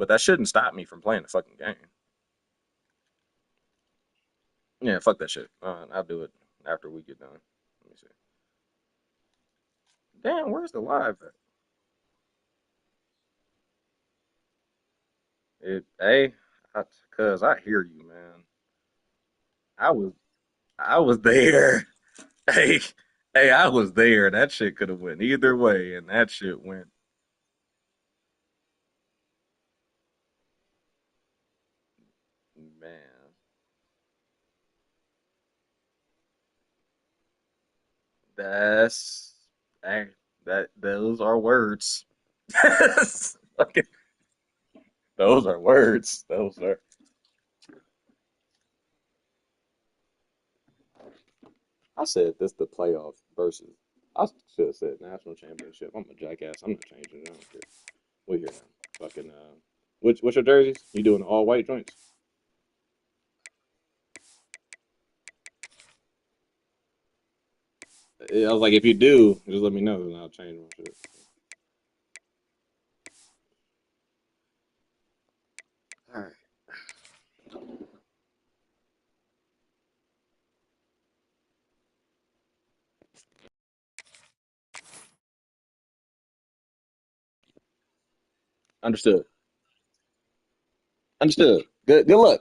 But that shouldn't stop me from playing the fucking game. Yeah, fuck that shit. I'll do it after we get done. Let me see. Damn, where's the live at? Hey, cause I hear you, man. I was I was there. Hey, hey, I was there. That shit could have went either way, and that shit went, man. That's hey, those are words. Fucking- those are words. Those are. I said this the playoff versus. I should have said national championship. I'm a jackass. I'm not changing it. I don't care. We here now. Fucking what's your jerseys? You doing all white joints? Yeah, I was like, if you do, just let me know and I'll change my shit. All right. Understood. Understood. Good luck.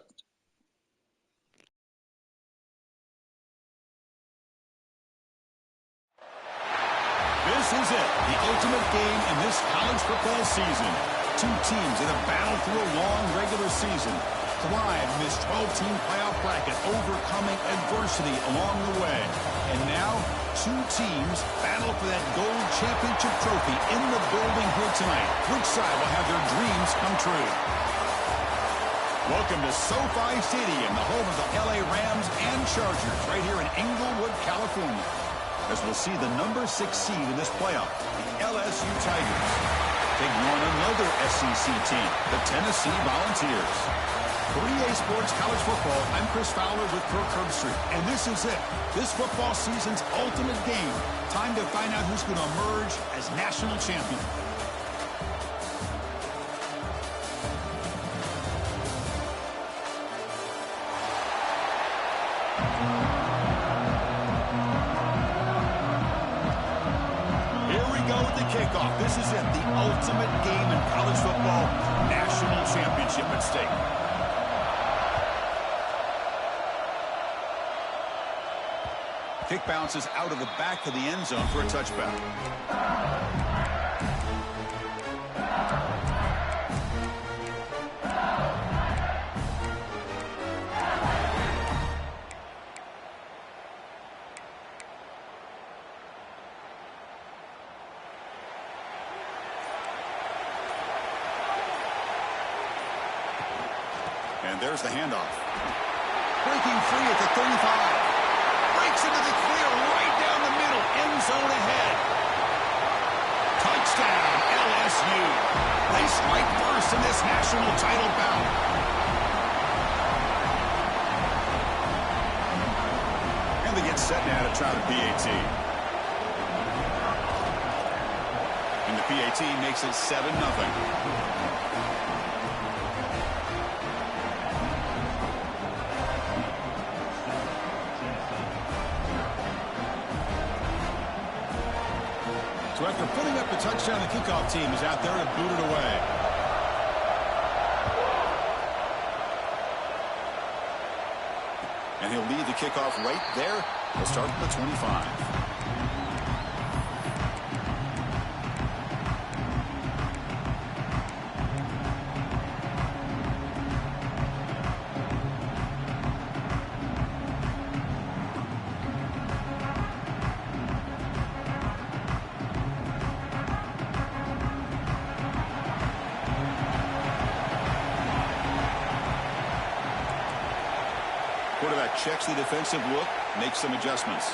This is it, the ultimate game in this college football season. Two teams that have battled through a long regular season, thrived in this 12-team playoff bracket, overcoming adversity along the way. And now, two teams battle for that gold championship trophy in the building here tonight. Which side will have their dreams come true? Welcome to SoFi Stadium, the home of the LA Rams and Chargers, right here in Inglewood, California, as we'll see the number 6 seed in this playoff, the LSU Tigers, taking on another SEC team, the Tennessee Volunteers. 3A Sports College Football, I'm Chris Fowler with Kirk Herbstreit, and this is it, this football season's ultimate game. Time to find out who's going to emerge as national champion. Kickoff. This is it, the ultimate game in college football, national championship at stake. Kick bounces out of the back of the end zone for a touchback. And there's the handoff. Breaking free at the 35. Breaks into the clear right down the middle. End zone ahead. Touchdown, LSU. They strike first in this national title bout. And they get set now to try the PAT. And the PAT makes it 7-0. So after putting up the touchdown, the kickoff team is out there to boot it away. And he'll lead the kickoff right there. He'll start at the 25. Quarterback checks the defensive look, makes some adjustments.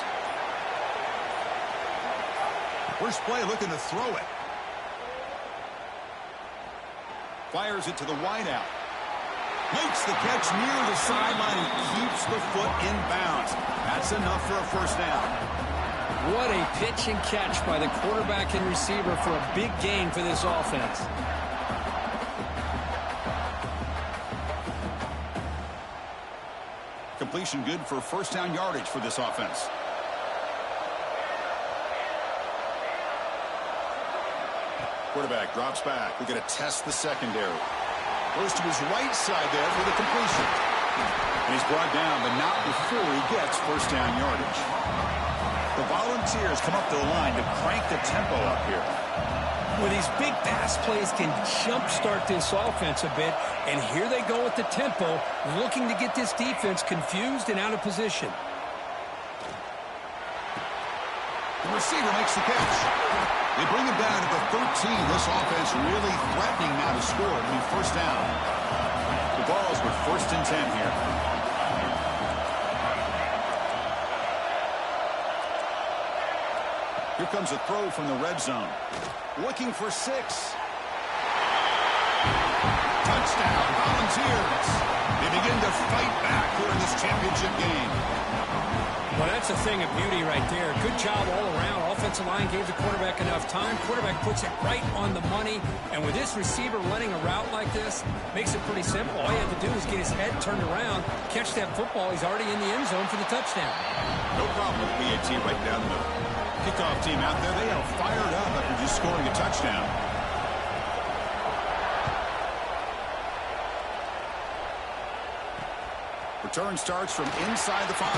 First play looking to throw it. Fires it to the wideout. Makes the catch near the sideline and keeps the foot in bounds. That's enough for a first down. What a pitch and catch by the quarterback and receiver for a big gain for this offense. completion good for first down yardage for this offense. Quarterback drops back. We're going to test the secondary. Goes to his right side there for the completion. And he's brought down, but not before he gets first down yardage. The Volunteers come up to the line to crank the tempo up here. Well, these big pass plays can jumpstart this offense a bit, and here they go with the tempo, looking to get this defense confused and out of position. The receiver makes the catch. They bring him down at the 13. This offense really threatening now to score. It'll be first down. The Vols with 1st and 10 here. Here comes a throw from the red zone. Looking for 6. Touchdown, Volunteers. They begin to fight back here in this championship game. Well, that's a thing of beauty right there. Good job all around. Offensive line gave the quarterback enough time. Quarterback puts it right on the money. And with this receiver running a route like this, makes it pretty simple. All you have to do is get his head turned around, catch that football. He's already in the end zone for the touchdown. No problem with PAT right down the middle. Kickoff team out there, they are fired up after just scoring a touchdown. Return starts from inside the 5.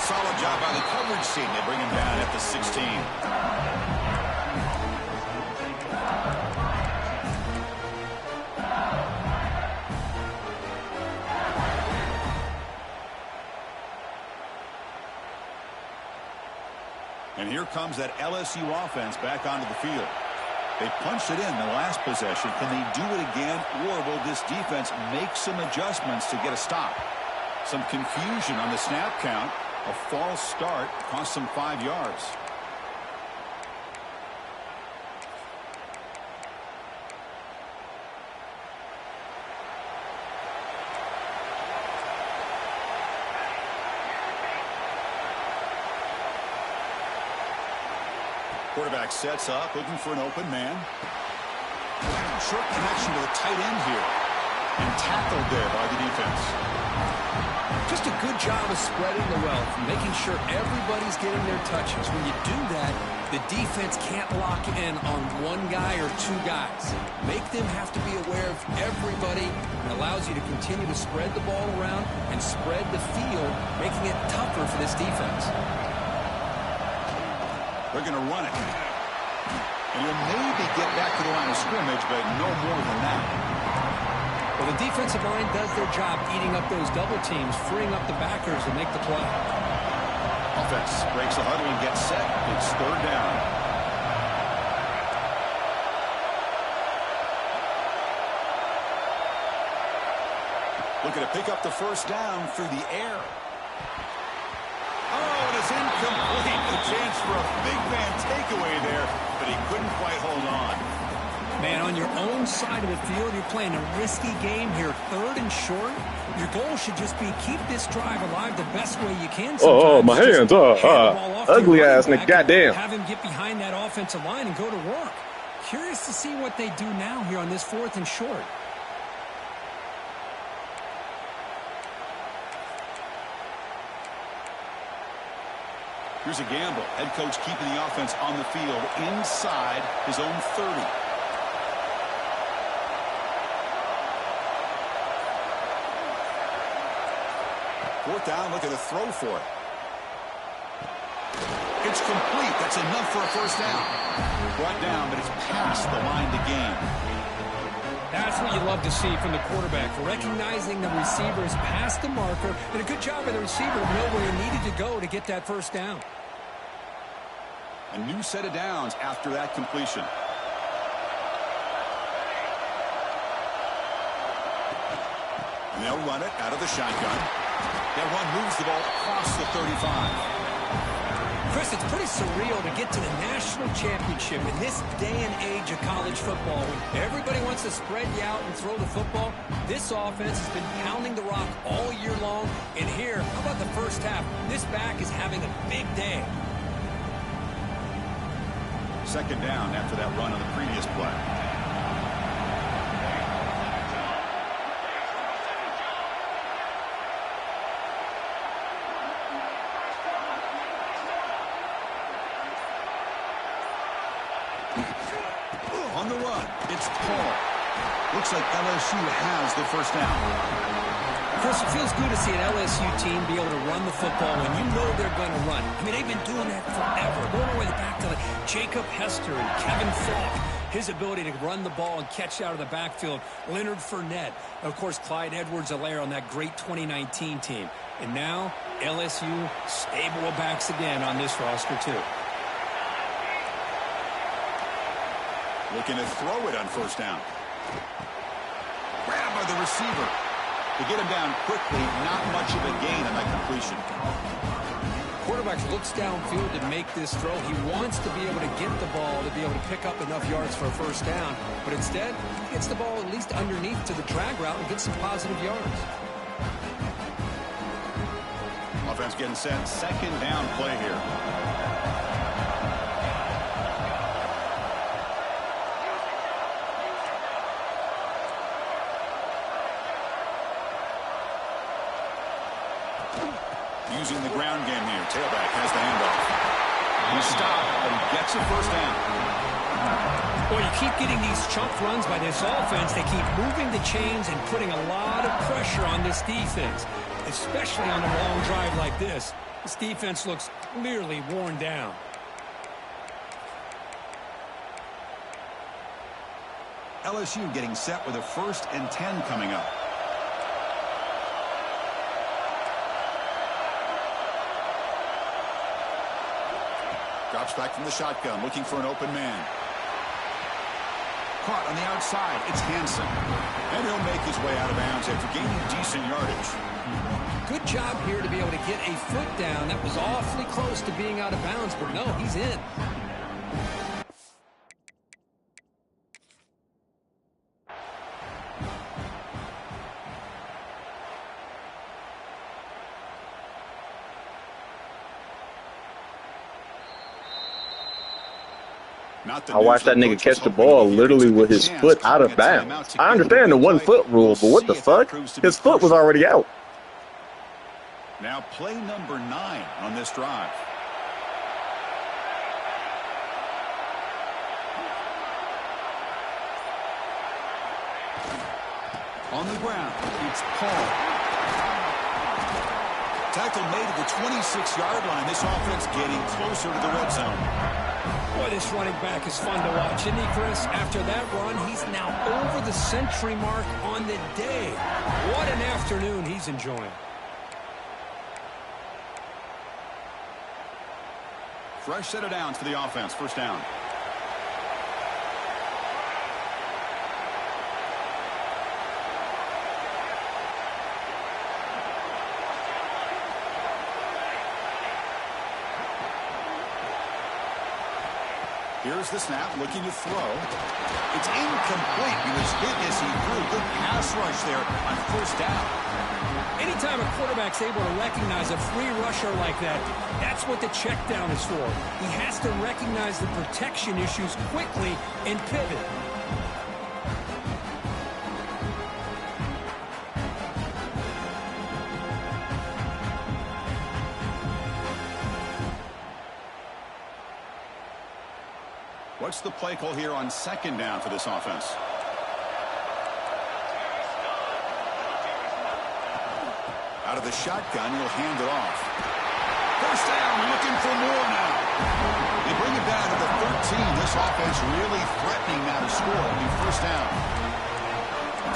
Solid job by the coverage team. They bring him down at the 16. And here comes that LSU offense back onto the field. They punched it in the last possession. Can they do it again, or will this defense make some adjustments to get a stop? Some confusion on the snap count. A false start cost them 5 yards. Quarterback sets up, looking for an open man. Short connection to the tight end here. And tackled there by the defense. Just a good job of spreading the wealth, making sure everybody's getting their touches. When you do that, the defense can't lock in on one guy or 2 guys. Make them have to be aware of everybody. It allows you to continue to spread the ball around and spread the field, making it tougher for this defense. They're going to run it. And he'll maybe get back to the line of scrimmage, but no more than that. Well, the defensive line does their job eating up those double teams, freeing up the backers to make the play. Offense breaks the huddle and gets set. It's 3rd down. Looking to pick up the first down through the air. Oh, and it's incomplete. A chance for a big man takeaway there, but he couldn't quite hold on. Man, on your own side of the field, you're playing a risky game here. 3rd and short. Your goal should just be keep this drive alive the best way you can. Oh, my hands. Ugly ass nigga. Goddamn. Have him get behind that offensive line and go to work. Curious to see what they do now here on this 4th and short. Here's a gamble. Head coach keeping the offense on the field inside his own 30. Fourth down, look at the throw for it. It's complete. That's enough for a first down. Brought down, but it's past the line to gain. That's what you love to see from the quarterback, recognizing the receiver is past the marker, and a good job of the receiver to know where he needed to go to get that first down. A new set of downs after that completion. And they'll run it out of the shotgun. That run moves the ball across the 35. Chris, it's pretty surreal to get to the national championship in this day and age of college football. When everybody wants to spread you out and throw the football, this offense has been pounding the rock all year long. And here, how about the first half? This back is having a big day. Second down after that run on the previous play. On the run, it's Paul. Looks like LSU has the first down. Chris, it feels good to see an LSU team be able to run the football when you know they're going to run. I mean, they've been doing that forever. Going all the way back to Jacob Hester and Kevin Falk. His ability to run the ball and catch out of the backfield. Leonard Fournette. And of course, Clyde Edwards-Helaire on that great 2019 team. And now, LSU stable of backs again on this roster, too. Looking to throw it on first down. Grabbed by the receiver. To get him down quickly, not much of a gain on that completion. Quarterback looks downfield to make this throw. He wants to be able to get the ball to be able to pick up enough yards for a first down. But instead, he gets the ball at least underneath to the drag route and gets some positive yards. Offense getting set. Second down play here. Using the ground game here. Tailback has the handoff. He stopped, but he gets a first down. Well, you keep getting these chunk runs by this offense. They keep moving the chains and putting a lot of pressure on this defense, especially on a long drive like this. This defense looks clearly worn down. LSU getting set with a 1st and 10 coming up. Drops back from the shotgun, looking for an open man. Caught on the outside. It's Hansen. And he'll make his way out of bounds after gaining decent yardage. Good job here to be able to get a foot down. That was awfully close to being out of bounds, but no, he's in. I watched that nigga catch the ball literally with his foot out of bounds. I understand the 1 foot rule, but what the fuck? His foot was already out. Now play number 9 on this drive. On the ground, it's Paul. Tackle made at the 26-yard line. This offense getting closer to the red zone. Boy, this running back is fun to watch, isn't he, Chris? After that run, he's now over the century mark on the day. What an afternoon he's enjoying. Fresh set of downs for the offense. First down. Here's the snap, looking to throw. It's incomplete. He was hit as he threw. Good pass rush there on first down. Anytime a quarterback's able to recognize a free rusher like that, that's what the check down is for. He has to recognize the protection issues quickly and pivot. What's the play call here on second down for this offense? Out of the shotgun, he'll hand it off. First down, looking for more now. They bring it down to the 13. This offense really threatening now to score. It'll be first down.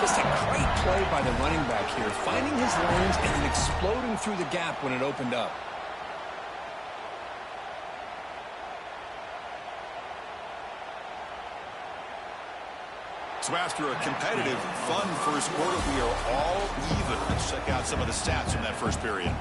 Just a great play by the running back here, finding his lanes and then exploding through the gap when it opened up. So after a competitive, fun first quarter, we are all even. Let's check out some of the stats from that first period.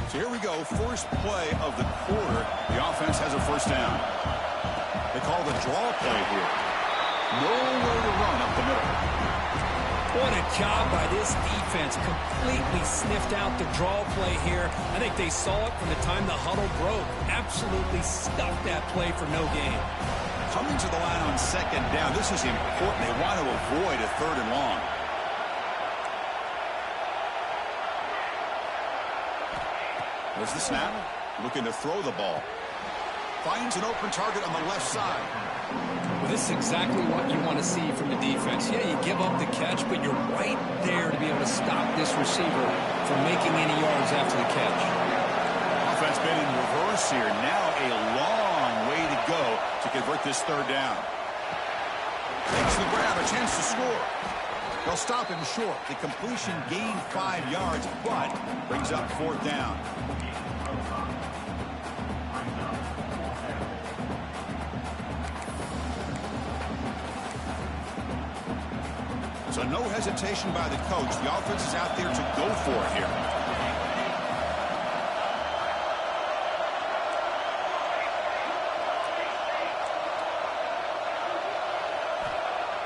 So here we go, first play of the quarter. The offense has a first down. They call the draw play here. Nowhere to run up the middle. What a job by this defense. Completely sniffed out the draw play here. I think they saw it from the time the huddle broke. Absolutely stuffed that play for no gain. So Coming to the line on second down. This is important. They want to avoid a 3rd and long. There's the snap. Looking to throw the ball. Finds an open target on the left side. Well, this is exactly what you want to see from the defense. Yeah, you give up the catch, but you're right there to be able to stop this receiver from making any yards after the catch. Offense been in reverse here. Now a long way to go to convert this 3rd down. Takes the grab, a chance to score. They'll stop him short. The completion gained 5 yards, but brings up 4th down. So no hesitation by the coach. The offense is out there to go for it here.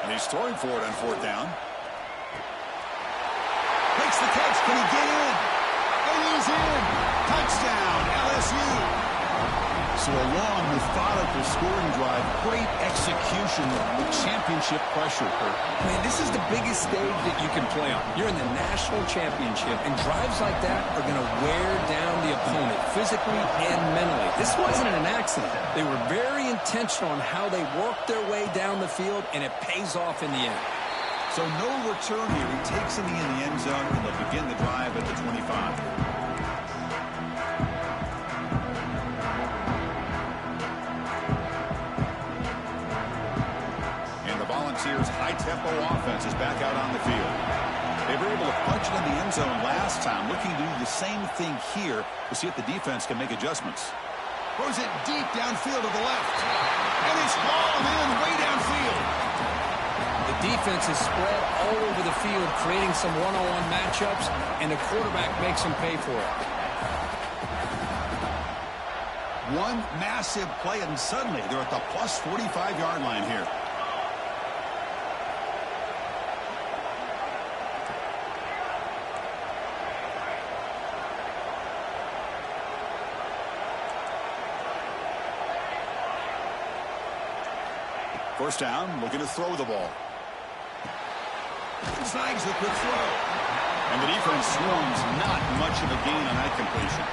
And he's throwing for it on 4th down. Makes the catch. Can he get in? And he's in. Touchdown, LSU. So a long, methodical scoring drive. Great execution with championship pressure. Man, this is the biggest stage that you can play on. You're in the national championship, and drives like that are going to wear down the opponent physically and mentally. This wasn't an accident. They were very intentional on how they worked their way down the field, and it pays off in the end. So no return here. He takes it in the end zone, and they'll begin the drive at the 25. Volunteers' high-tempo offense is back out on the field. They were able to punch it in the end zone last time, looking to do the same thing here to see if the defense can make adjustments. Throws it deep downfield to the left. And it's hauled in way downfield. The defense is spread all over the field, creating some one-on-one matchups, and the quarterback makes them pay for it. One massive play, and suddenly they're at the plus 45-yard line here. First down, looking to throw the ball. Snags the quick throw. And the defense swarms, not much of a gain on that completion.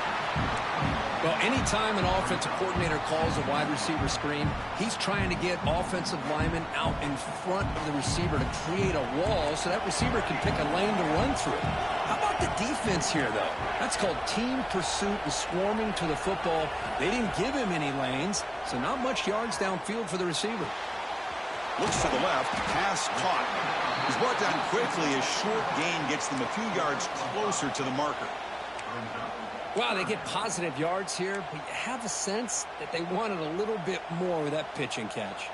Well, anytime an offensive coordinator calls a wide receiver screen, he's trying to get offensive linemen out in front of the receiver to create a wall so that receiver can pick a lane to run through. How about the defense here, though? That's called team pursuit and swarming to the football. They didn't give him any lanes, so not much yards downfield for the receiver. Looks to the left, pass caught. He's brought down quickly. A short gain gets them a few yards closer to the marker. Wow, they get positive yards here, but you have a sense that they wanted a little bit more with that pitch and catch.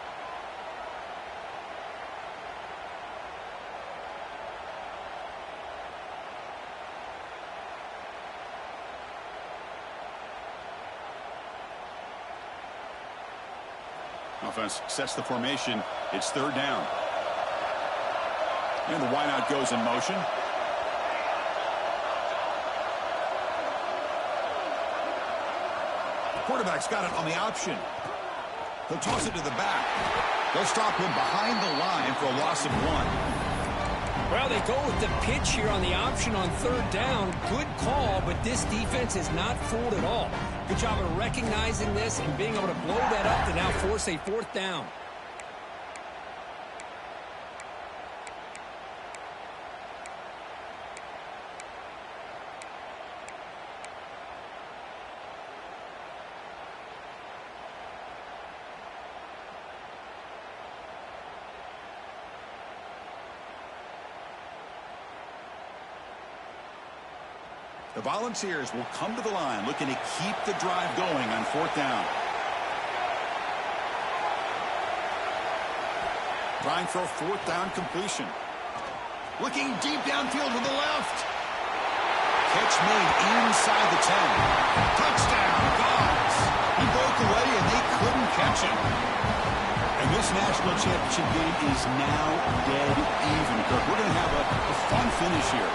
Offense sets the formation. It's 3rd down. And the wideout goes in motion. The quarterback's got it on the option. He'll toss it to the back. They'll stop him behind the line for a loss of 1. Well, they go with the pitch here on the option on 3rd down. Good call, but this defense is not fooled at all. Good job of recognizing this and being able to blow that up to now force a 4th down. The Volunteers will come to the line looking to keep the drive going on 4th down. Trying for a 4th down completion. Looking deep downfield to the left. Catch made inside the 10. Touchdown, Vols. He broke away and they couldn't catch him. And this national championship game is now dead even, Kirk. We're going to have a fun finish here.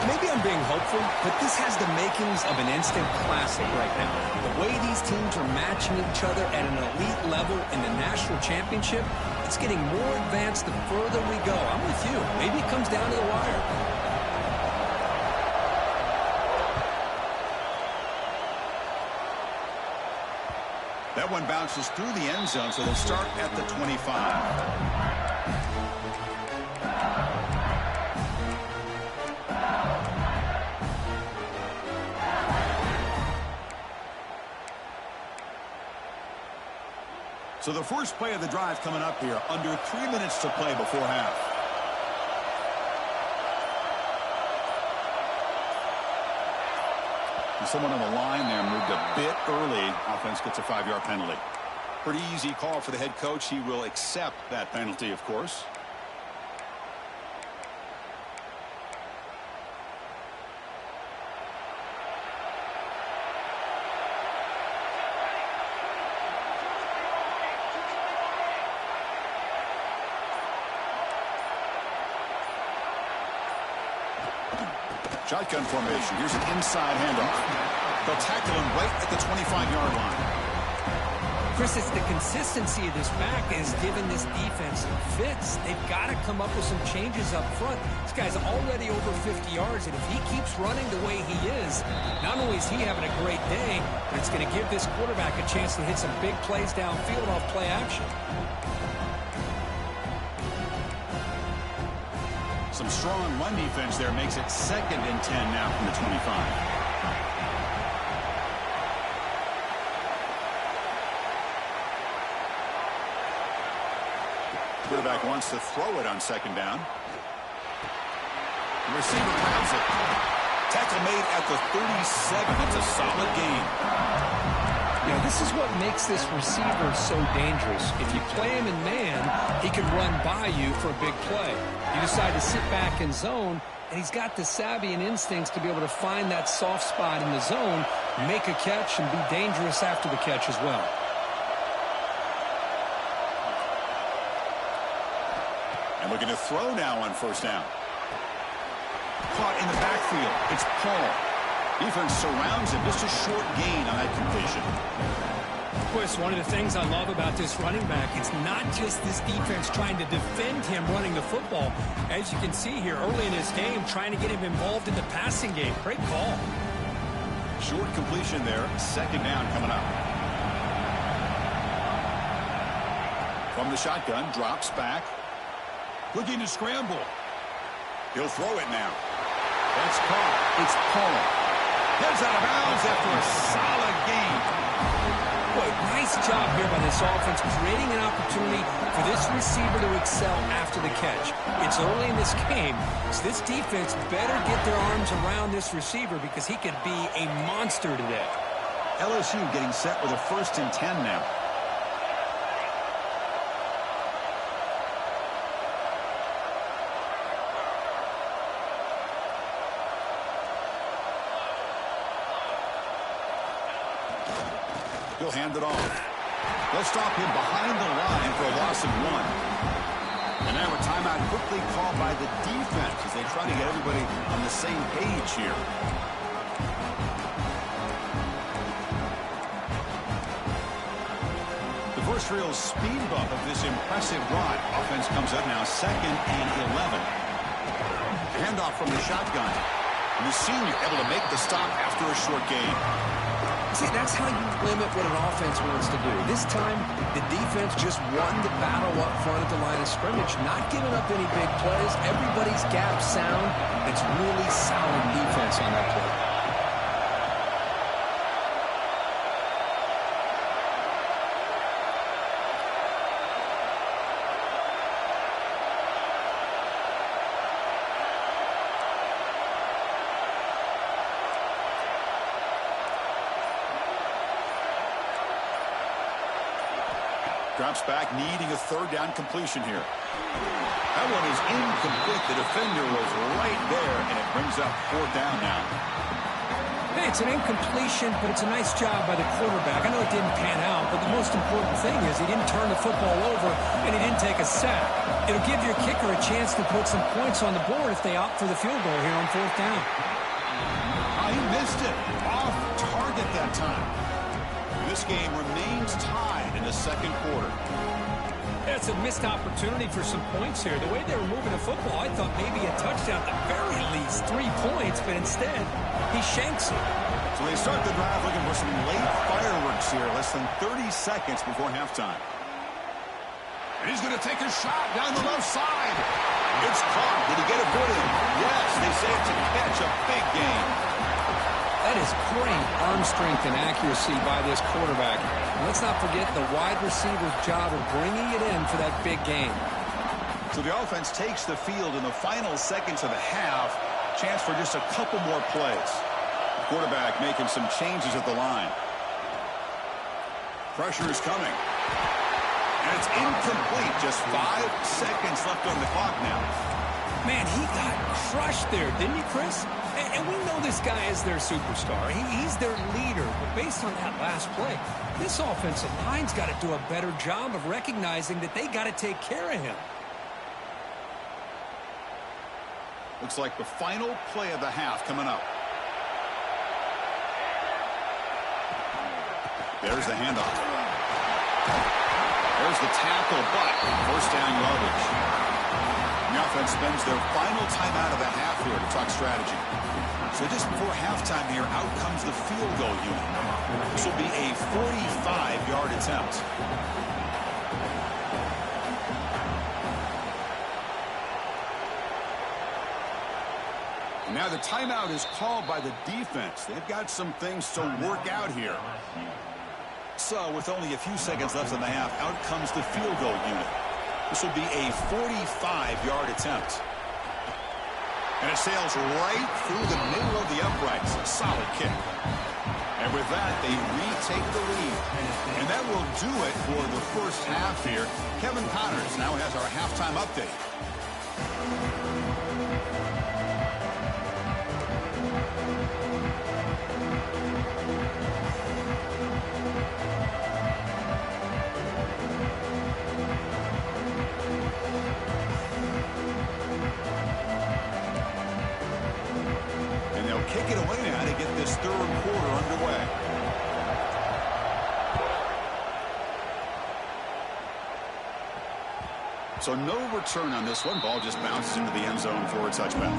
Maybe I'm being hopeful, but this has the makings of an instant classic right now. The way these teams are matching each other at an elite level in the national championship, it's getting more advanced the further we go. I'm with you. Maybe it comes down to the wire. That one bounces through the end zone, so they'll start at the 25. So the first play of the drive coming up here, under 3 minutes to play before half. And someone on the line there moved a bit early. Offense gets a 5-yard penalty. Pretty easy call for the head coach. He will accept that penalty, of course. Shotgun formation. Here's an inside handoff. They'll tackle him right at the 25-yard line. Chris, it's the consistency of this back is giving this defense fits. They've got to come up with some changes up front. This guy's already over 50 yards, and if he keeps running the way he is, not only is he having a great day, but it's going to give this quarterback a chance to hit some big plays downfield off play action. Some strong run defense there makes it 2nd and 10 now from the 25. Quarterback wants to throw it on 2nd down. The receiver grabs it. Tackle made at the 37. That's a solid gain. Yeah, this is what makes this receiver so dangerous. If you play him in man, he can run by you for a big play. You decide to sit back in zone, and he's got the savvy and instincts to be able to find that soft spot in the zone, make a catch, and be dangerous after the catch as well. And looking to throw now on 1st down. Caught in the backfield. It's Paul. Defense surrounds him. Just a short gain on that completion. Chris, one of the things I love about this running back, it's not just this defense trying to defend him running the football. As you can see here early in his game, trying to get him involved in the passing game. Great call. Short completion there. 2nd down coming up. From the shotgun, drops back. Looking to scramble. He'll throw it now. That's caught. It's Paul. Heads out of bounds after a solid gain. Boy, nice job here by this offense, creating an opportunity for this receiver to excel after the catch. It's early in this game, so this defense better get their arms around this receiver because he could be a monster today. LSU getting set with a 1st and 10 now. He'll hand it off. They'll stop him behind the line for a loss of 1. And now a timeout quickly called by the defense as they try to get everybody on the same page here. The first real speed bump of this impressive run. Offense comes up now 2nd and 11. Handoff from the shotgun. And the senior able to make the stop after a short gain. See, that's how you limit what an offense wants to do. This time, the defense just won the battle up front at the line of scrimmage, not giving up any big plays. Everybody's gap sound. It's really solid defense on that play. Drops back, needing a 3rd down completion here. That one is incomplete. The defender was right there, and it brings up 4th down now. Hey, it's an incompletion, but it's a nice job by the quarterback. I know it didn't pan out, but the most important thing is he didn't turn the football over and he didn't take a sack. It'll give your kicker a chance to put some points on the board if they opt for the field goal here on 4th down. He missed it. Off target that time. This game remains tied in the second quarter. That's a missed opportunity for some points here. The way they were moving the football, I thought maybe a touchdown at the very least, 3 points, but instead, he shanks it. So they start the drive looking for some late fireworks here, less than 30 seconds before halftime. And he's going to take a shot down the left side. It's caught. Did he get a foot in? Yes, they say it's a catch, a big game. That is great arm strength and accuracy by this quarterback. And let's not forget the wide receiver's job of bringing it in for that big game. So the offense takes the field in the final seconds of the half. Chance for just a couple more plays. The quarterback making some changes at the line. Pressure is coming. And it's incomplete. Just 5 seconds left on the clock now. Man, he got crushed there, didn't he, Chris? And we know this guy is their superstar. He's their leader. But based on that last play, this offensive line's got to do a better job of recognizing that they got to take care of him. Looks like the final play of the half coming up. There's the handoff. There's the tackle, but first down yardage. The offense spends their final timeout of the half here to talk strategy. So just before halftime here, out comes the field goal unit. This will be a 45-yard attempt. And now the timeout is called by the defense. They've got some things to work out here. So with only a few seconds left in the half, out comes the field goal unit. This will be a 45-yard attempt. And it sails right through the middle of the uprights. A solid kick. And with that, they retake the lead. And that will do it for the first half here. Kevin Connors now has our halftime update. Kick it away now to get this third quarter underway. So no return on this one. Ball just bounces into the end zone for a touchback.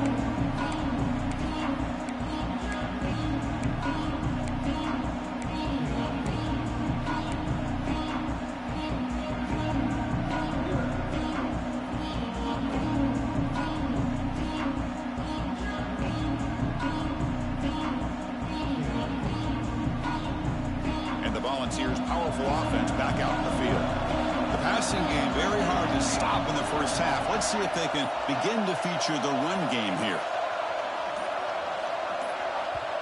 Volunteers' powerful offense back out in the field. The passing game very hard to stop in the first half. Let's see if they can begin to feature the run game here.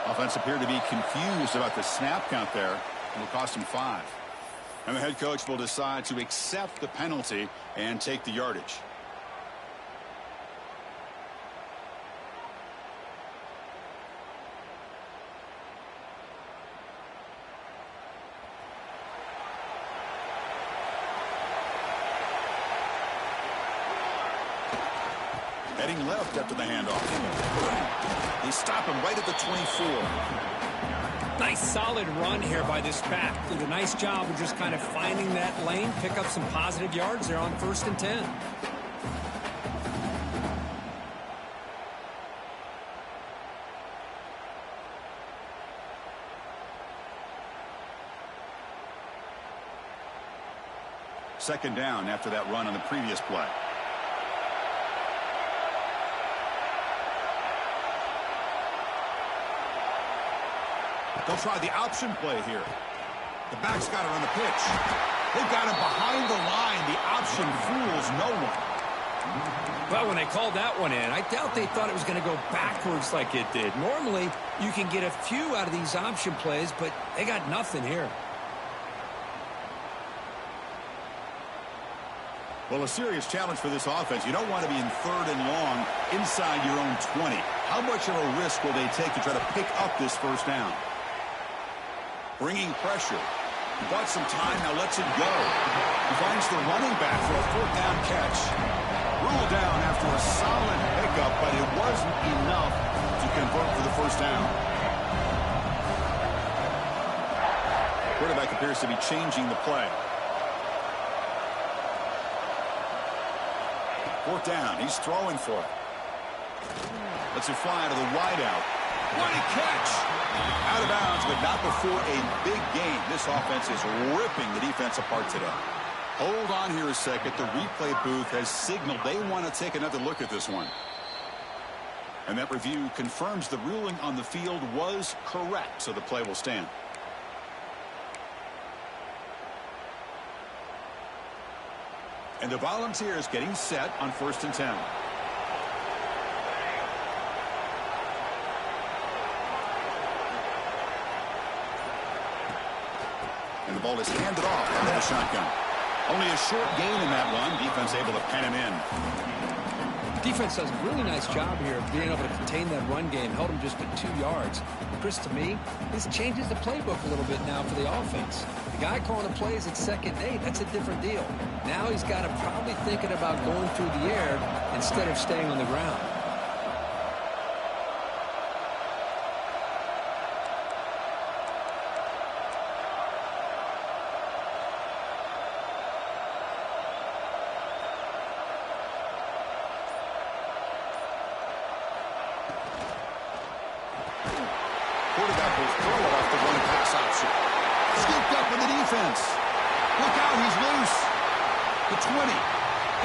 Offense appeared to be confused about the snap count there. It'll cost him 5. And the head coach will decide to accept the penalty and take the yardage. Heading left after the handoff. They stop him right at the 24. Nice solid run here by this back. Did a nice job of just kind of finding that lane, pick up some positive yards there on 1st and 10. Second down after that run on the previous play. They'll try the option play here. The back's got it on the pitch. They've got him behind the line. The option fools no one. Well, when they called that one in, I doubt they thought it was going to go backwards like it did. Normally, you can get a few out of these option plays, but they got nothing here. Well, a serious challenge for this offense. You don't want to be in 3rd and long inside your own 20. How much of a risk will they take to try to pick up this first down? Bringing pressure. Bought some time, now lets it go. He finds the running back for a fourth down catch. Ruled down after a solid pickup, but it wasn't enough to convert for the first down. Quarterback appears to be changing the play. Fourth down, he's throwing for it. Lets it fly to the wideout. What a catch! Out of bounds, but not before a big game. This offense is ripping the defense apart today. Hold on here a second. The replay booth has signaled they want to take another look at this one. And that review confirms the ruling on the field was correct, so the play will stand. And the Volunteers getting set on 1st and 10. And the ball is handed off out of the shotgun. Only a short gain in that run. Defense able to pen him in. Defense does a really nice job here of being able to contain that run game. Held him just at 2 yards. Chris, to me, this changes the playbook a little bit now for the offense. The guy calling the plays at 2nd and 8, that's a different deal. Now he's got him probably thinking about going through the air instead of staying on the ground. Quarterback will throw it off the run pass option. Scooped up in the defense. Look out, he's loose. The 20.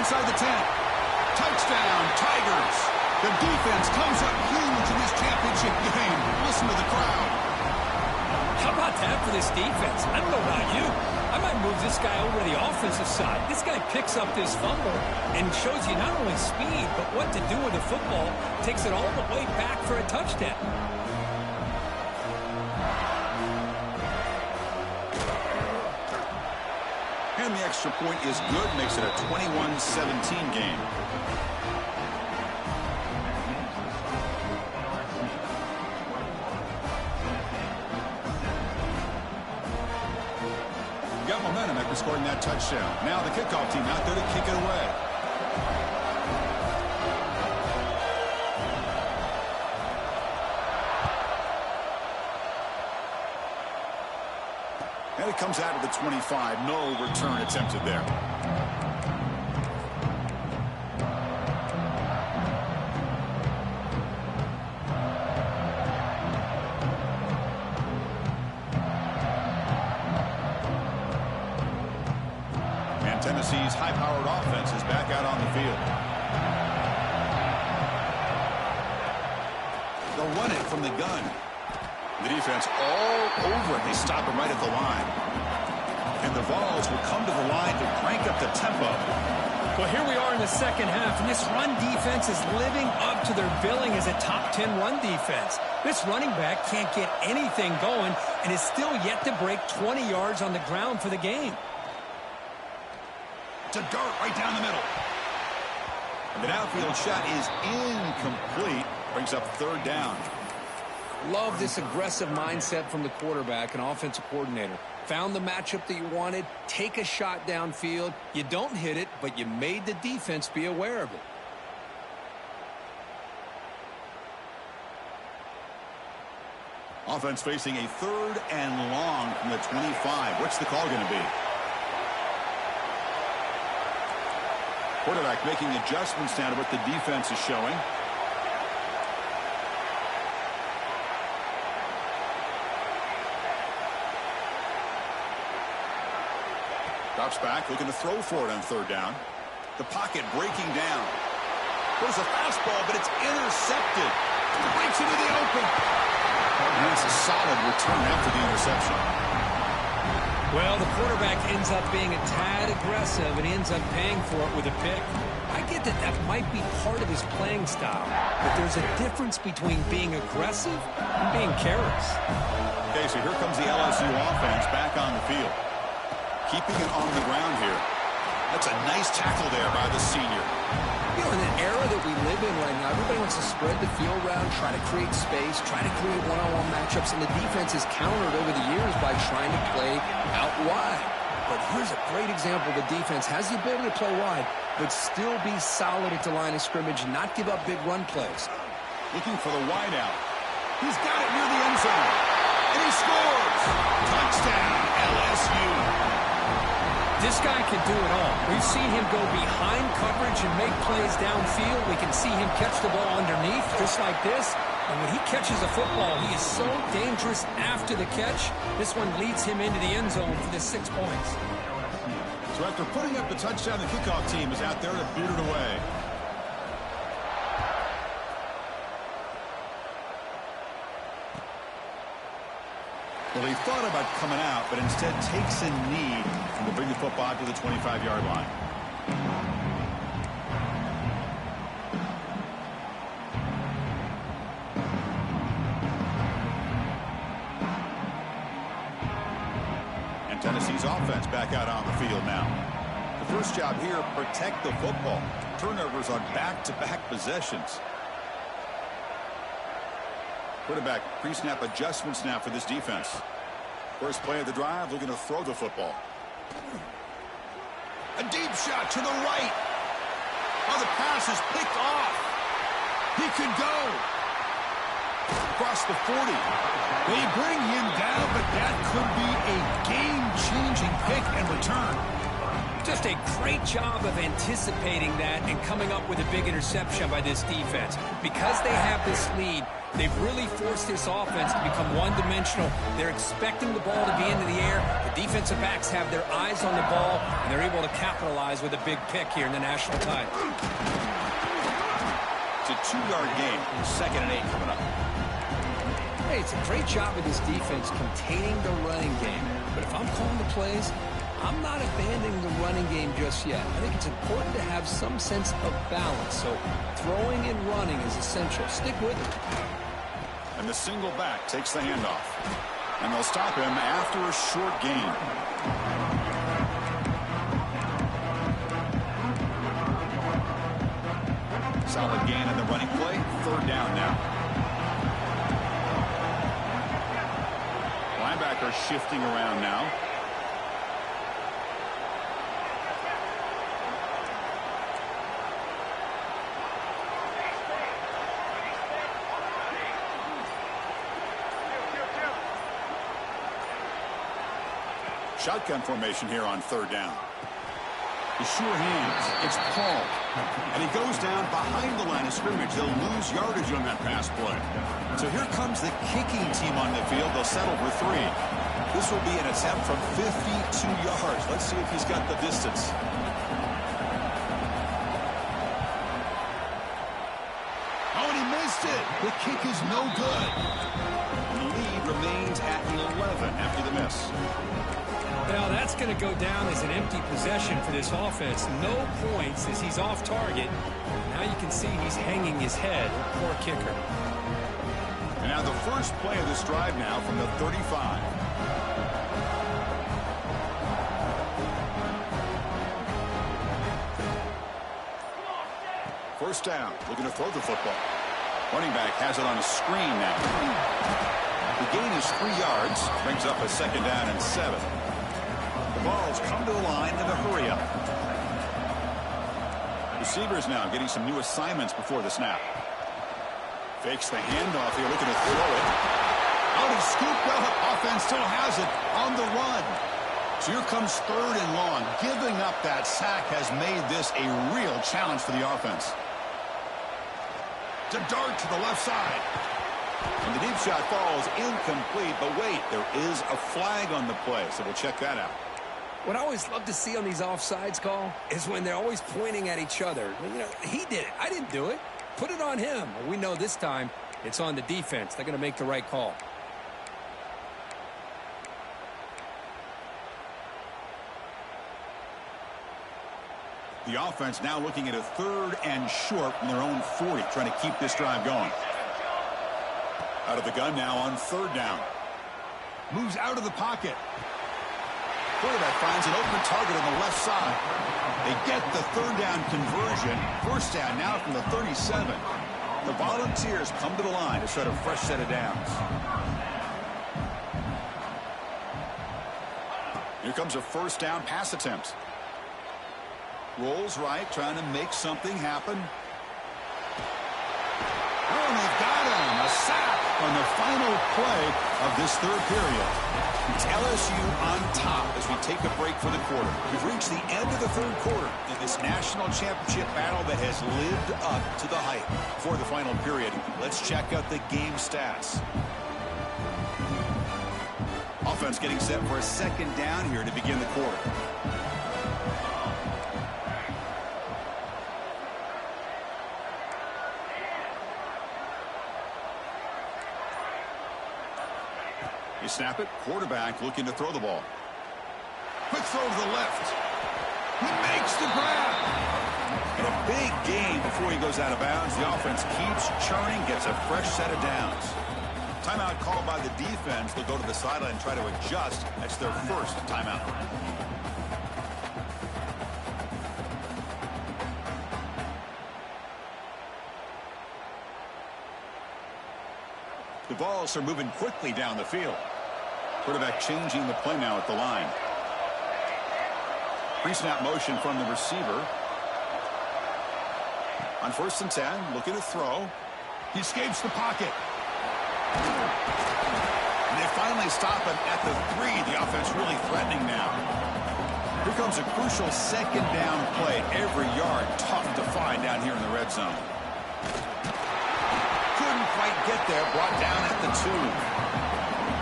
Inside the 10. Touchdown, Tigers. The defense comes up huge in this championship game. Listen to the crowd. How about that for this defense? I don't know about you. I might move this guy over to the offensive side. This guy picks up this fumble and shows you not only speed, but what to do with the football. Takes it all the way back for a touchdown. And the extra point is good. Makes it a 21-17 game. Got momentum after scoring that touchdown. Now the kickoff team out there to kick it away. And it comes out of the 25. No return attempted there. And Tennessee's high-powered offense is back out on the field. They'll run it from the gun. The defense all over it. They stop him right at the line. And the Vols will come to the line to crank up the tempo. Well, here we are in the second half, and this run defense is living up to their billing as a top 10 run defense. This running back can't get anything going and is still yet to break 20 yards on the ground for the game. To dart right down the middle. And the downfield shot is incomplete. Brings up 3rd down. Love this aggressive mindset from the quarterback and offensive coordinator. Found the matchup that you wanted, take a shot downfield. You don't hit it, but you made the defense be aware of it. Offense facing a 3rd and long from the 25. What's the call going to be? Quarterback making adjustments down to what the defense is showing. Drops back, looking to throw for it on 3rd down. The pocket breaking down. There's a fastball, but it's intercepted. Breaks into the open. And that's a solid return after the interception. Well, the quarterback ends up being a tad aggressive, and he ends up paying for it with a pick. I get that that might be part of his playing style, but there's a difference between being aggressive and being careless. Okay, so here comes the LSU offense back on the field. Keeping it on the ground here. That's a nice tackle there by the senior. You know, in an era that we live in right now, everybody wants to spread the field around, try to create space, try to create one-on-one matchups, and the defense has countered over the years by trying to play out wide. But here's a great example. The defense has the ability to play wide, but still be solid at the line of scrimmage and not give up big run plays. Looking for the wide out. He's got it near the end zone. And he scores! Touchdown, LSU. This guy can do it all. We've seen him go behind coverage and make plays downfield. We can see him catch the ball underneath, just like this. And when he catches a football, he is so dangerous after the catch. This one leads him into the end zone for the 6 points. So after putting up the touchdown, the kickoff team is out there to boot it away. Well, he thought about coming out, but instead takes a knee and will bring the football to the 25-yard line. And Tennessee's offense back out on the field now. The first job here, protect the football. Turnovers on back-to-back possessions. Quarterback pre-snap adjustments now for this defense. First play of the drive, looking to throw the football. A deep shot to the right. Oh, the pass is picked off. He could go. Across the 40. They bring him down, but that could be a game-changing pick and return. Just a great job of anticipating that and coming up with a big interception by this defense. Because they have this lead, they've really forced this offense to become one-dimensional. They're expecting the ball to be into the air. The defensive backs have their eyes on the ball, and they're able to capitalize with a big pick here in the national title. It's a 2-yard gain. 2nd and 8 coming up. Hey, it's a great job of this defense containing the running game. But if I'm calling the plays, I'm not abandoning the running game just yet. I think it's important to have some sense of balance. So throwing and running is essential. Stick with it. And the single back takes the handoff. And they'll stop him after a short gain. Solid gain on the running play. 3rd down now. Linebacker shifting around now. Shotgun formation here on 3rd down. The sure hands. It's Paul. And he goes down behind the line of scrimmage. They'll lose yardage on that pass play. So here comes the kicking team on the field. They'll settle for 3. This will be an attempt from 52 yards. Let's see if he's got the distance. Oh, and he missed it. The kick is no good. The lead remains at 11 after the miss. Well, that's going to go down as an empty possession for this offense. No points as he's off target. Now you can see he's hanging his head. Poor kicker. And now the first play of this drive now from the 35. First down, looking to throw the football. Running back has it on a screen now. The gain is 3 yards, brings up a 2nd down and 7. The Vols come to the line in a hurry up. Receivers now getting some new assignments before the snap. Fakes the handoff here, looking to throw it. Out and scooped up. Offense still has it on the run. So here comes 3rd and long. Giving up that sack has made this a real challenge for the offense. To dart to the left side. And the deep shot falls incomplete. But wait, there is a flag on the play, so we'll check that out. What I always love to see on these offsides call is when they're always pointing at each other. You know, he did it. I didn't do it. Put it on him. Well, we know this time it's on the defense. They're going to make the right call. The offense now looking at a 3rd and short from their own 40, trying to keep this drive going. Out of the gun now on 3rd down. Moves out of the pocket. Quarterback finds an open target on the left side. They get the third down conversion. First down now from the 37. The Volunteers come to the line to set a fresh set of downs. Here comes a first down pass attempt. Rolls right, trying to make something happen. Oh, and they've got him. A sack on the final play of this third period. It's LSU on top as we take a break for the quarter. We've reached the end of the third quarter in this national championship battle that has lived up to the hype. For the final period, let's check out the game stats. Offense getting set for a second down here to begin the quarter. You snap it, quarterback looking to throw the ball. Quick throw to the left. He makes the grab. And a big gain before he goes out of bounds. The offense keeps churning, gets a fresh set of downs. Timeout called by the defense. They'll go to the sideline and try to adjust. That's their first timeout. The Vols are moving quickly down the field. Quarterback changing the play now at the line. Pre-snap motion from the receiver. On 1st and 10, looking to throw. He escapes the pocket. And they finally stop him at the 3. The offense really threatening now. Here comes a crucial second down play. Every yard tough to find down here in the red zone. Couldn't quite get there. Brought down at the 2.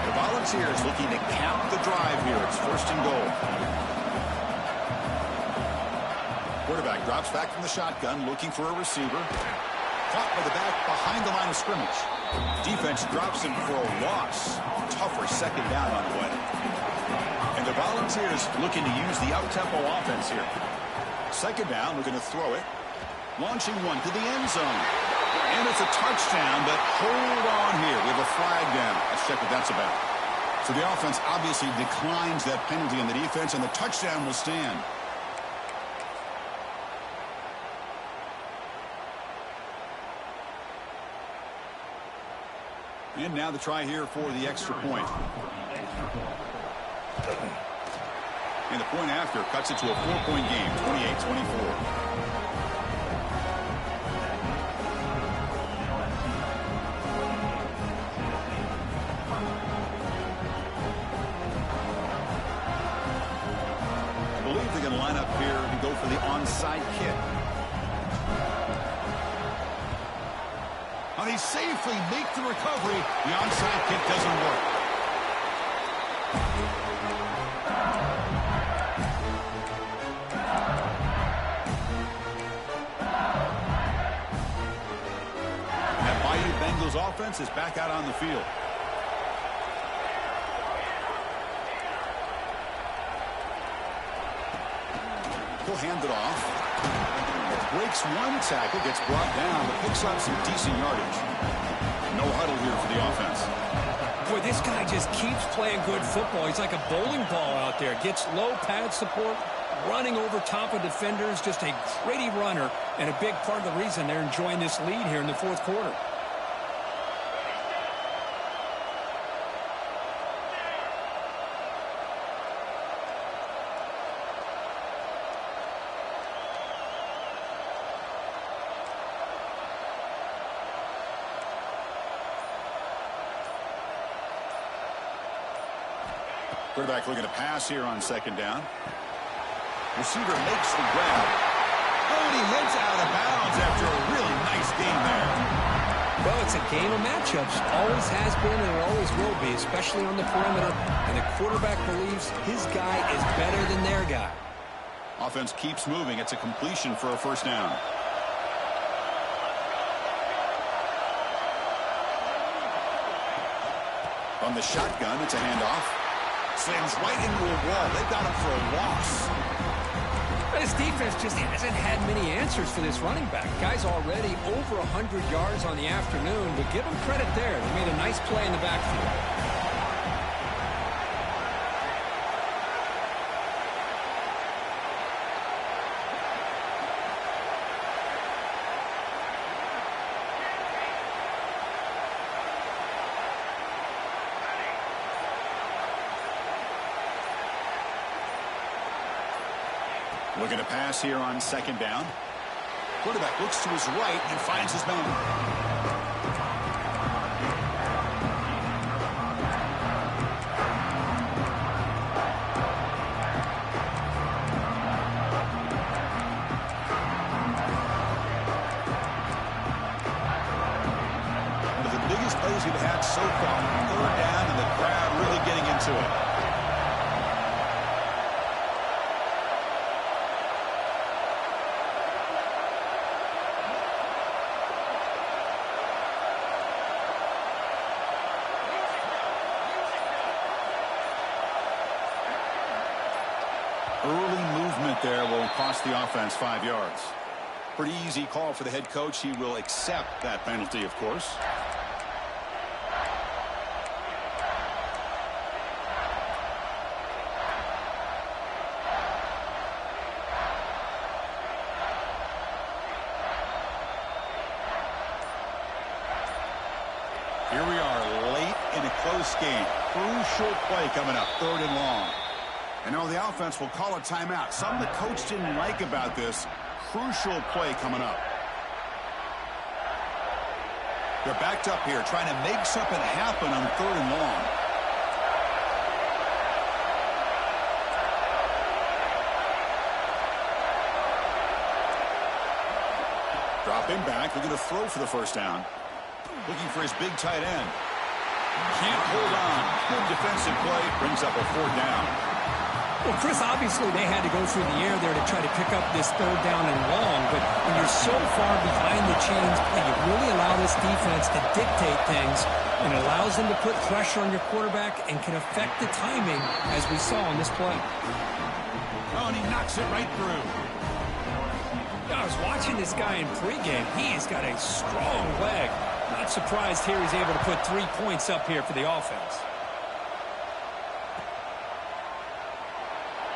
The Volunteers looking to cap the drive here. It's 1st and goal. Quarterback drops back from the shotgun, looking for a receiver. Caught by the back behind the line of scrimmage. Defense drops him for a loss. Tougher second down on the way. And the Volunteers looking to use the out-tempo offense here. Second down, looking to throw it. Launching one to the end zone. And it's a touchdown, but hold on here. We have a flag down. Let's check what that's about. So the offense obviously declines that penalty on the defense, and the touchdown will stand. And now the try here for the extra point. And the point after cuts it to a 4-point game, 28-24. I believe they're going to line up here and go for the onside kick. They safely make the recovery. The onside kick doesn't work. That Bayou Bengals offense is back out on the field. He'll hand it off. Breaks one tackle, gets brought down, but picks up some decent yardage. No huddle here for the offense. Boy, this guy just keeps playing good football. He's like a bowling ball out there. Gets low pad support, running over top of defenders. Just a gritty runner, and a big part of the reason they're enjoying this lead here in the fourth quarter. Quarterback looking to pass here on second down. Receiver makes the grab. Oh, and he heads out of bounds after a really nice game there. Well, it's a game of matchups. Always has been and it always will be, especially on the perimeter. And the quarterback believes his guy is better than their guy. Offense keeps moving. It's a completion for a first down. On the shotgun, it's a handoff. Slams right into a wall. They've got him for a loss. But his defense just hasn't had many answers for this running back. Guy's already over 100 yards on the afternoon, but give him credit there. They made a nice play in the backfield. Looking to pass here on second down. Quarterback looks to his right and finds his man. We've had so far. Third down and the crowd really getting into it. Early movement there will cost the offense 5 yards. Pretty easy call for the head coach. He will accept that penalty, of course. Here we are late in a close game. Crucial play coming up, 3rd and long. And now the offense will call a timeout. Something the coach didn't like about this. Crucial play coming up. They're backed up here trying to make something happen on 3rd and long. Dropping back, looking to throw for the first down. Looking for his big tight end. Can't hold on. Good defensive play. Brings up a 4th down. Well, Chris, obviously they had to go through the air there to try to pick up this 3rd down and long. But when you're so far behind the chains, you really allow this defense to dictate things. And it allows them to put pressure on your quarterback and can affect the timing, as we saw on this play. Oh, and he knocks it right through. I was watching this guy in pregame. He has got a strong leg. Not surprised here he's able to put 3 points up here for the offense.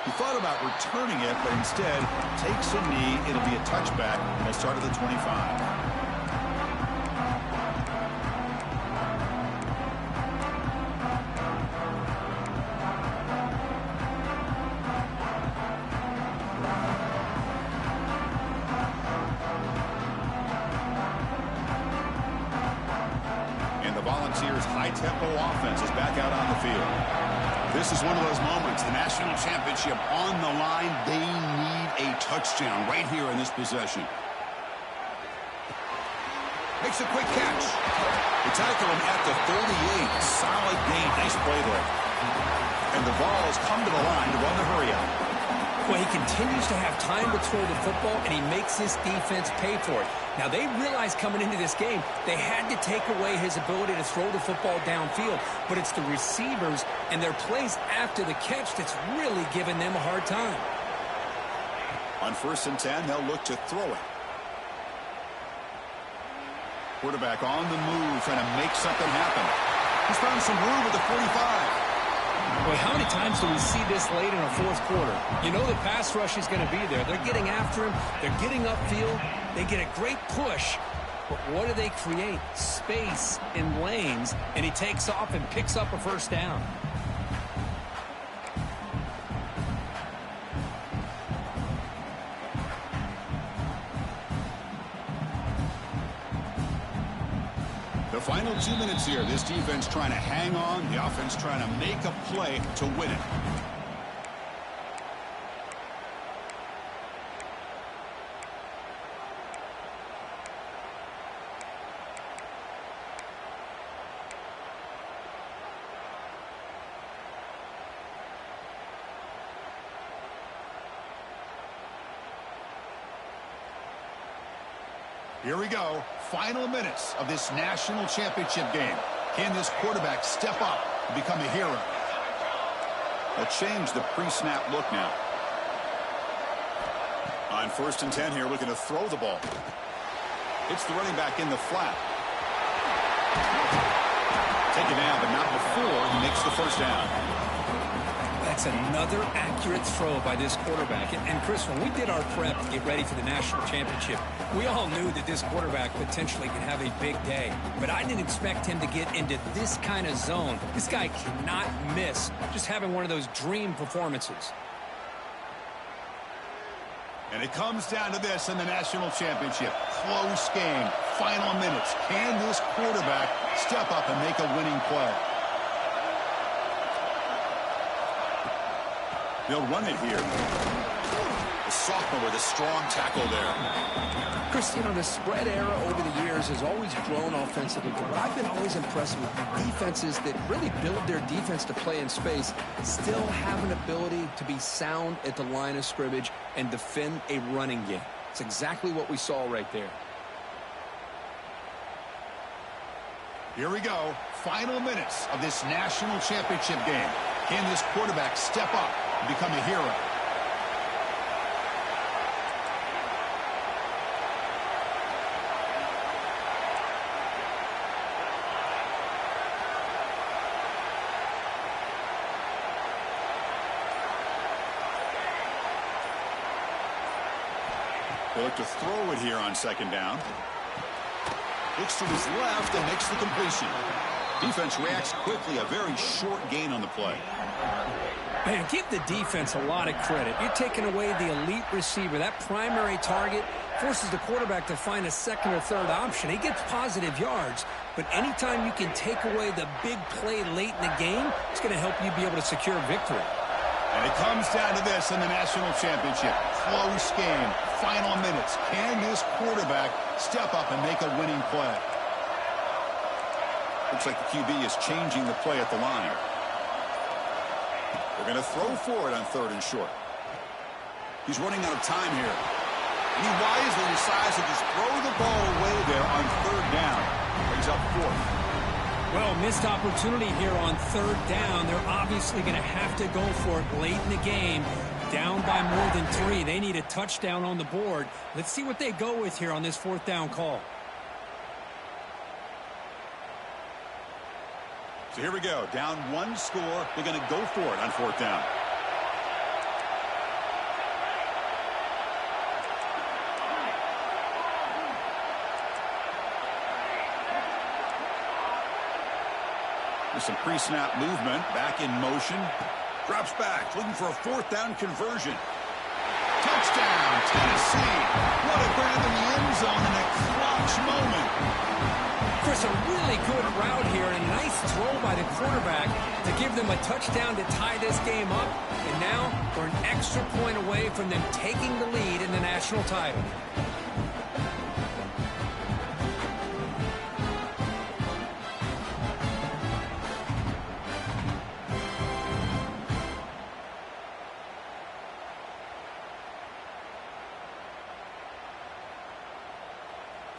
He thought about returning it, but instead takes a knee. It'll be a touchback. He'll start at the 25. Volunteers' high-tempo offense is back out on the field. This is one of those moments. The national championship on the line. They need a touchdown right here in this possession. Makes a quick catch. They tackle him at the 38. Solid gain. Nice play there. And the Vols come to the line to run the hurry-out. Well, he continues to have time to throw the football, and he makes this defense pay for it. Now, they realized coming into this game, they had to take away his ability to throw the football downfield, but it's the receivers and their plays after the catch that's really giving them a hard time. On 1st and 10, they'll look to throw it. Quarterback on the move, trying to make something happen. He's found some room at the 45. Boy, how many times do we see this late in a 4th quarter? You know the pass rush is going to be there. They're getting after him. They're getting upfield. They get a great push. But what do they create? Space in lanes. And he takes off and picks up a 1st down. The final 2 minutes here. This defense trying to hang on. The offense trying to make a play to win it. Here we go. Final minutes of this national championship game. Can this quarterback step up and become a hero? They'll change the pre-snap look now. On 1st and 10 here, looking to throw the ball. It's the running back in the flat. Taken down, but not before he makes the 1st down. That's another accurate throw by this quarterback. And Chris, when we did our prep to get ready for the national championship, we all knew that this quarterback potentially could have a big day. But I didn't expect him to get into this kind of zone. This guy cannot miss just having one of those dream performances. And it comes down to this in the national championship. Close game. Final minutes. Can this quarterback step up and make a winning play? They'll run it here. The sophomore with a strong tackle there. Chris, you know, the spread era over the years has always grown offensively, but I've been always impressed with defenses that really build their defense to play in space, still have an ability to be sound at the line of scrimmage and defend a running game. It's exactly what we saw right there. Here we go. Final minutes of this national championship game. Can this quarterback step up and become a hero? They look to throw it here on second down. Looks to his left and makes the completion. Defense reacts quickly. A very short gain on the play. Man, give the defense a lot of credit. You're taking away the elite receiver. That primary target forces the quarterback to find a second or third option. He gets positive yards, but anytime you can take away the big play late in the game, it's going to help you be able to secure victory. And it comes down to this in the national championship. Close game. Final minutes. Can this quarterback step up and make a winning play? Looks like the QB is changing the play at the line. They're going to throw for it on third and short. He's running out of time here. And he wisely decides to just throw the ball away there on third down. Brings up fourth. Well, missed opportunity here on third down. They're obviously going to have to go for it late in the game. Down by more than 3. They need a touchdown on the board. Let's see what they go with here on this fourth down call. So here we go. Down one score. They're going to go for it on fourth down. There's some pre-snap movement. Back in motion. Drops back. Looking for a fourth down conversion. Touchdown, Tennessee. What a grab in the end zone in a clutch moment. Chris, a really good route here and a nice throw by the quarterback to give them a touchdown to tie this game up. And now we're an extra point away from them taking the lead in the national title.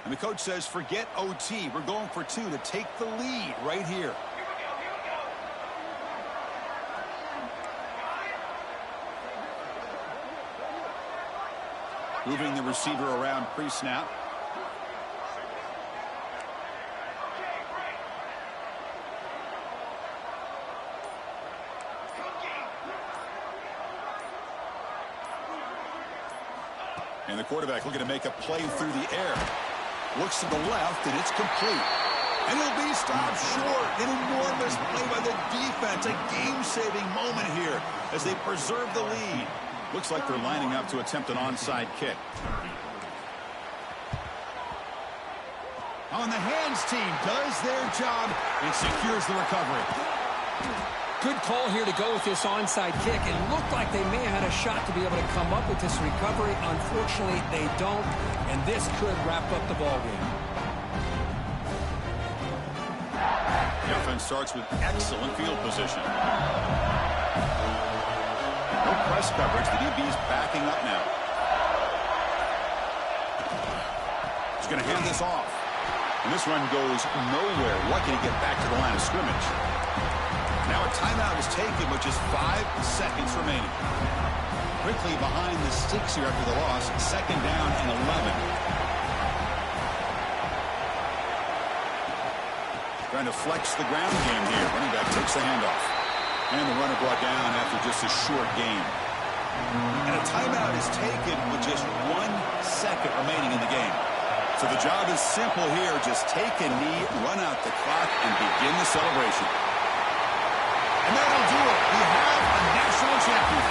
And the coach says, forget OT. We're going for 2 to take the lead right here. Moving the receiver around pre-snap. And the quarterback looking to make a play through the air. Looks to the left, and it's complete. And he'll be stopped short. An enormous play by the defense. A game-saving moment here as they preserve the lead. Looks like they're lining up to attempt an onside kick. On the hands team does their job and secures the recovery. Good call here to go with this onside kick. It looked like they may have had a shot to be able to come up with this recovery. Unfortunately, they don't, and this could wrap up the ballgame. The offense starts with excellent field position. No press coverage. The DB's backing up now. He's going to hand this off. And this run goes nowhere. Lucky to get back to the line of scrimmage. Now a timeout is taken with just 5 seconds remaining. Quickly behind the sticks here after the loss. Second down and 11. Trying to flex the ground game here. Running back takes the handoff. And the runner brought down after just a short gain. And a timeout is taken with just 1 second remaining in the game. So the job is simple here. Just take a knee, run out the clock, and begin the celebration. And that'll do it. We have a national champion.